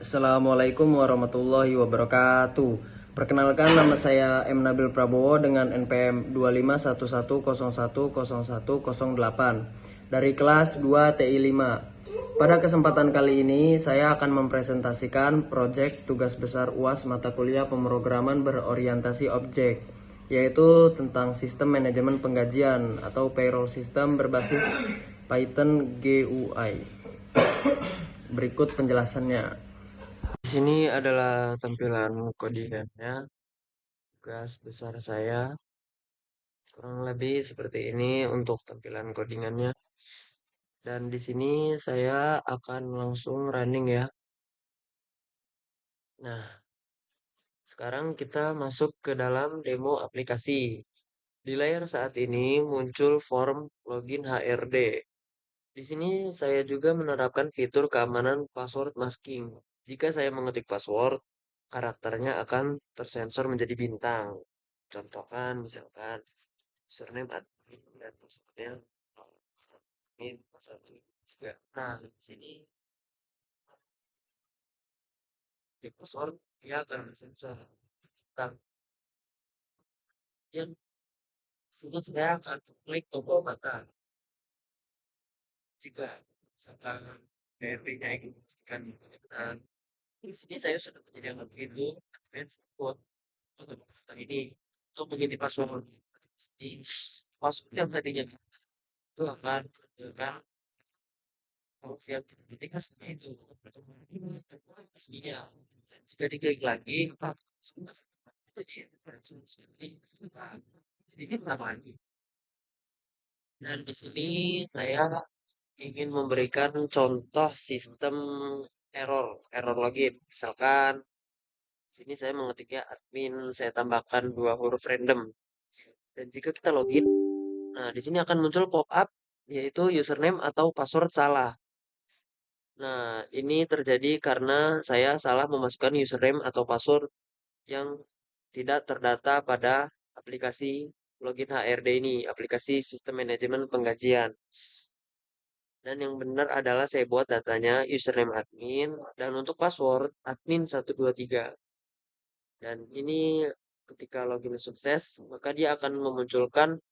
Assalamualaikum warahmatullahi wabarakatuh. Perkenalkan, nama saya M. Nabil Prabowo dengan NPM 2511010108 dari kelas 2 TI 5. Pada kesempatan kali ini saya akan mempresentasikan proyek tugas besar UAS mata kuliah pemrograman berorientasi objek, yaitu tentang sistem manajemen penggajian atau payroll system berbasis Python GUI. Berikut penjelasannya. Di sini adalah tampilan codingannya. Tugas besar saya kurang lebih seperti ini untuk tampilan codingannya. Dan di sini saya akan langsung running ya. Nah, sekarang kita masuk ke dalam demo aplikasi. Di layar saat ini muncul form login HRD. Di sini saya juga menerapkan fitur keamanan password masking. Jika saya mengetik password, karakternya akan tersensor menjadi bintang. Contohkan misalkan username admin dan passwordnya admin 1 3. Nah, di sini di password dia akan tersensor bintang. Yang sini saya akan klik tombol mata. Jika misalkan DRP-nya ingin memastikan benar. Di sini saya sudah menyediakan fitur advance code untuk menggunakan ini untuk mengganti password. Di password yang tadinya itu akan menggunakan huruf yang kita ketikkan seperti itu. Aslinya. Jika diklik lagi, maka jadi ini lagi. Dan di sini saya ingin memberikan contoh sistem error login. Misalkan di sini saya mengetiknya admin, saya tambahkan 2 huruf random. Dan jika kita login, nah di sini akan muncul pop-up yaitu username atau password salah. Nah, ini terjadi karena saya salah memasukkan username atau password yang tidak terdata pada aplikasi login HRD ini, aplikasi sistem manajemen penggajian. Dan yang benar adalah saya buat datanya username admin dan untuk password admin 123. Dan ini ketika login sukses, maka dia akan memunculkan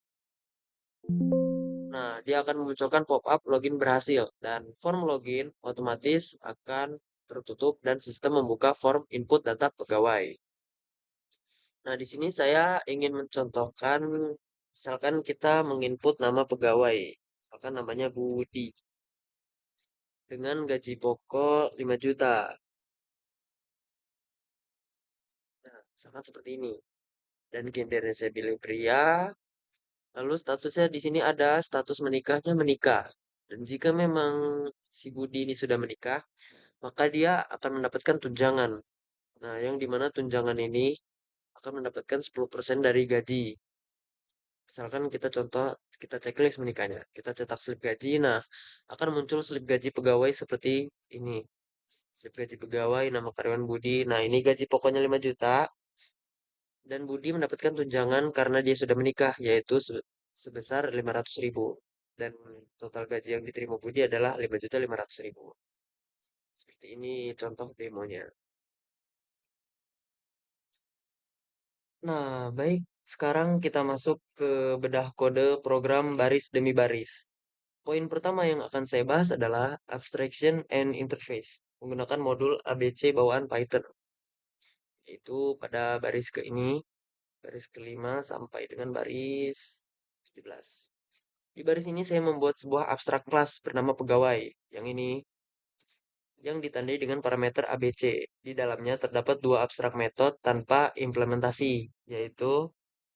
dia akan memunculkan pop-up login berhasil dan form login otomatis akan tertutup dan sistem membuka form input data pegawai. Nah, di sini saya ingin mencontohkan, misalkan kita menginput nama pegawai, misalkan namanya Budi, dengan gaji pokok 5 juta. Nah, misalkan seperti ini. Dan gendernya saya pilih pria, lalu statusnya di sini ada status menikahnya menikah. Dan jika memang si Budi ini sudah menikah, maka dia akan mendapatkan tunjangan. Nah, yang dimana tunjangan ini akan mendapatkan 10% dari gaji. Misalkan kita contoh, kita checklist menikahnya. Kita cetak slip gaji, nah akan muncul slip gaji pegawai seperti ini. Slip gaji pegawai, nama karyawan Budi. Nah, ini gaji pokoknya 5 juta. Dan Budi mendapatkan tunjangan karena dia sudah menikah, yaitu sebesar 500.000. Dan total gaji yang diterima Budi adalah 5.500.000. Seperti ini contoh demonya. Nah, baik. Sekarang kita masuk ke bedah kode program baris demi baris. Poin pertama yang akan saya bahas adalah abstraction and interface menggunakan modul ABC bawaan Python. Yaitu pada baris ke ini, baris kelima sampai dengan baris 17. Di baris ini saya membuat sebuah abstrak kelas bernama pegawai. Yang ini yang ditandai dengan parameter ABC. Di dalamnya terdapat 2 abstrak metode tanpa implementasi, yaitu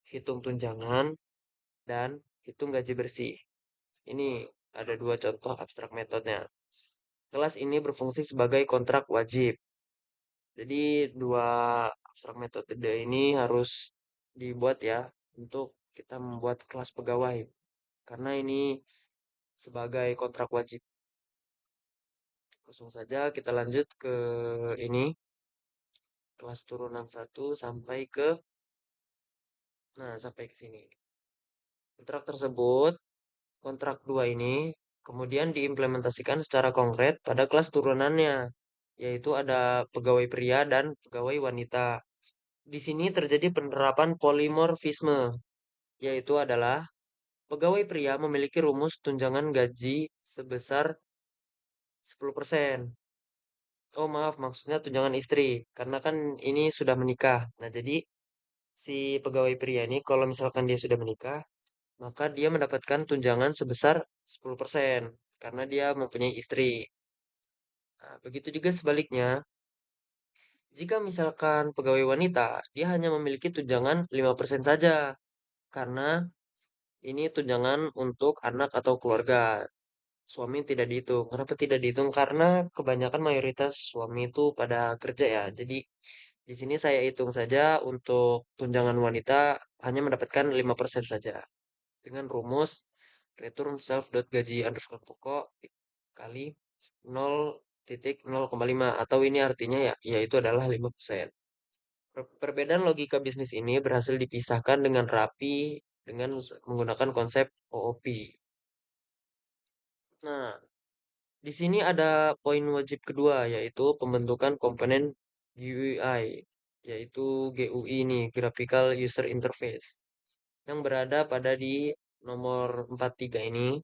hitung tunjangan dan hitung gaji bersih. Ini ada 2 contoh abstrak metodenya. Kelas ini berfungsi sebagai kontrak wajib. Jadi 2 abstrak metode ini harus dibuat ya untuk kita membuat kelas pegawai. Karena ini sebagai kontrak wajib. Langsung saja kita lanjut ke ini. Kelas turunan 1 sampai ke sampai ke sini. Kontrak tersebut, kontrak 2 ini kemudian diimplementasikan secara konkret pada kelas turunannya. yaitu ada pegawai pria dan pegawai wanita. Di sini terjadi penerapan polimorfisme, yaitu adalah pegawai pria memiliki rumus tunjangan gaji sebesar 10%. Oh maaf, maksudnya tunjangan istri, karena kan ini sudah menikah. Nah, jadi si pegawai pria ini kalau misalkan dia sudah menikah, maka dia mendapatkan tunjangan sebesar 10% karena dia mempunyai istri. Nah, begitu juga sebaliknya, jika misalkan pegawai wanita, dia hanya memiliki tunjangan 5% saja karena ini tunjangan untuk anak atau keluarga. Suami tidak dihitung. Kenapa tidak dihitung? Karena kebanyakan mayoritas suami itu pada kerja ya. Jadi di sini saya hitung saja untuk tunjangan wanita hanya mendapatkan 5% saja. Dengan rumus return self dot gaji underscore pokok kali 0,5 atau ini artinya ya yaitu adalah 5%. Perbedaan logika bisnis ini berhasil dipisahkan dengan rapi dengan menggunakan konsep OOP. Nah, di sini ada poin wajib kedua, yaitu pembentukan komponen GUI, yaitu GUI ini, Graphical User Interface, yang berada pada di nomor 43 ini,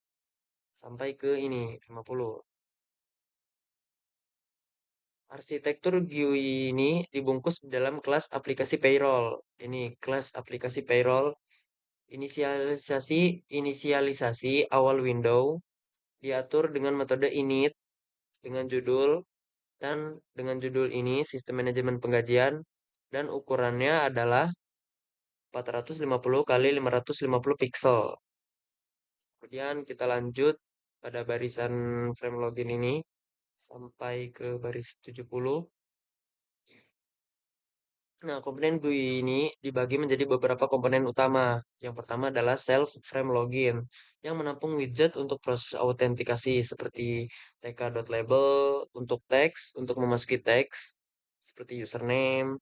sampai ke ini, 50. Arsitektur GUI ini dibungkus dalam kelas aplikasi payroll. Ini kelas aplikasi payroll, inisialisasi awal window, diatur dengan metode init, dengan judul, dan dengan judul ini sistem manajemen penggajian dan ukurannya adalah 450 kali 550 pixel. Kemudian kita lanjut pada barisan frame login ini sampai ke baris 70. Nah, komponen GUI ini dibagi menjadi beberapa komponen utama. Yang pertama adalah self frame login yang menampung widget untuk proses autentikasi seperti tk.label untuk teks, untuk memasuki teks seperti username,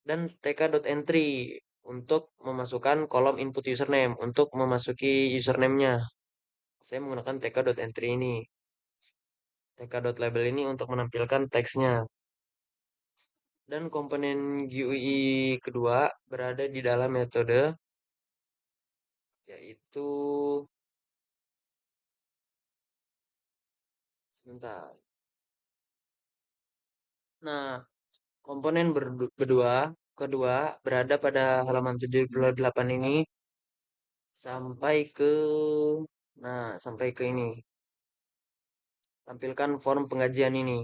dan tk.entry untuk memasukkan kolom input username untuk memasuki username-nya. Saya menggunakan tk.entry ini. tk.label ini untuk menampilkan teksnya. Dan komponen GUI kedua berada di dalam metode yaitu sebentar. Nah, komponen kedua berada pada halaman 78 ini sampai ke sampai ke ini. Tampilkan form penggajian ini.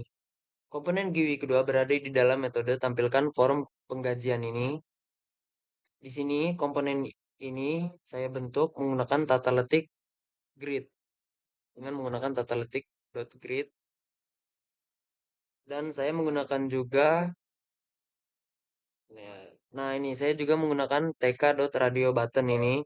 Komponen GUI kedua berada di dalam metode tampilkan form penggajian ini. Di sini komponen ini saya bentuk menggunakan tata letik grid dengan menggunakan tata letik .grid dan saya menggunakan juga ya, nah ini saya juga menggunakan tk.radio button ini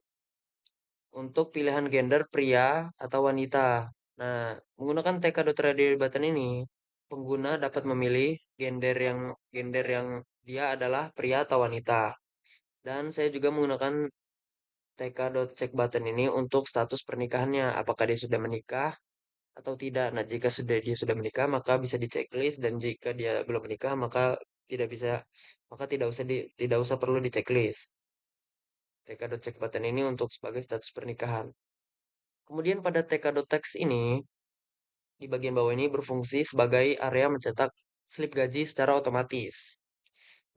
untuk pilihan gender pria atau wanita. Nah, menggunakan tk.radio button ini pengguna dapat memilih gender yang dia adalah pria atau wanita. Dan saya juga menggunakan tk.check button ini untuk status pernikahannya, apakah dia sudah menikah atau tidak. Nah, jika dia sudah menikah, maka bisa di checklist dan jika dia belum menikah, maka tidak bisa, maka tidak usah perlu di checklist. tk.check button ini untuk sebagai status pernikahan. Kemudian pada tk.text ini di bagian bawah ini berfungsi sebagai area mencetak slip gaji secara otomatis.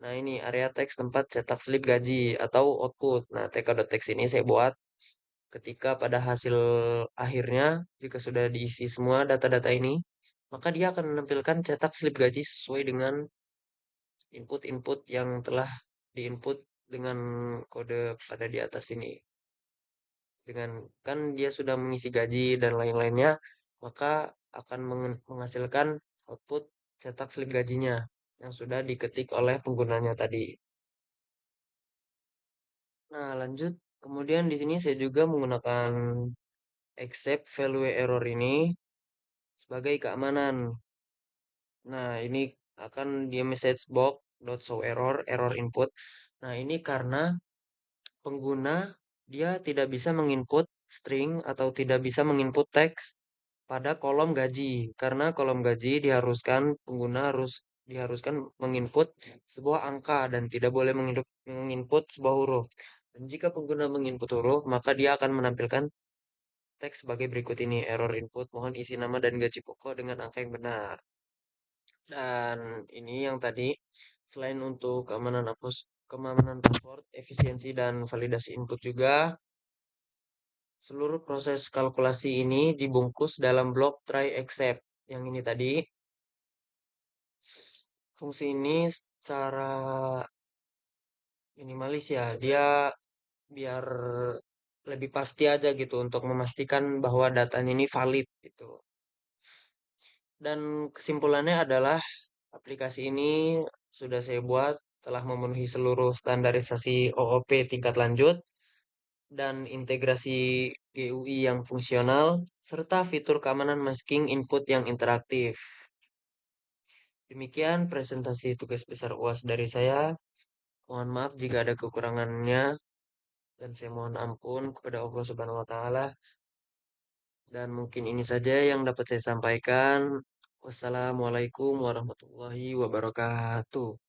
Nah, ini area teks tempat cetak slip gaji atau output. Nah, tk.text ini saya buat ketika pada hasil akhirnya, jika sudah diisi semua data-data ini, maka dia akan menampilkan cetak slip gaji sesuai dengan input-input yang telah diinput dengan kode pada di atas ini. Dengan kan dia sudah mengisi gaji dan lain-lainnya, maka akan menghasilkan output cetak slip gajinya yang sudah diketik oleh penggunanya tadi. Nah, lanjut. Kemudian di sini saya juga menggunakan accept value error ini sebagai keamanan. Nah, ini akan di message box dot show error, error input. Nah, ini karena pengguna dia tidak bisa menginput string atau tidak bisa menginput teks pada kolom gaji. Karena kolom gaji diharuskan pengguna harus diharuskan menginput sebuah angka dan tidak boleh menginput sebuah huruf. Dan jika pengguna menginput huruf, maka dia akan menampilkan teks sebagai berikut ini. Error input, mohon isi nama dan gaji pokok dengan angka yang benar. Dan ini yang tadi, selain untuk keamanan password, efisiensi dan validasi input juga, seluruh proses kalkulasi ini dibungkus dalam blok try except. Yang ini tadi, fungsi ini secara minimalis ya, dia biar lebih pasti aja gitu untuk memastikan bahwa datanya ini valid gitu. Dan kesimpulannya adalah aplikasi ini sudah saya buat telah memenuhi seluruh standarisasi OOP tingkat lanjut dan integrasi GUI yang fungsional serta fitur keamanan masking input yang interaktif. Demikian presentasi tugas besar UAS dari saya. Mohon maaf jika ada kekurangannya dan saya mohon ampun kepada Allah Subhanahu wa taala. Dan mungkin ini saja yang dapat saya sampaikan. Wassalamualaikum warahmatullahi wabarakatuh.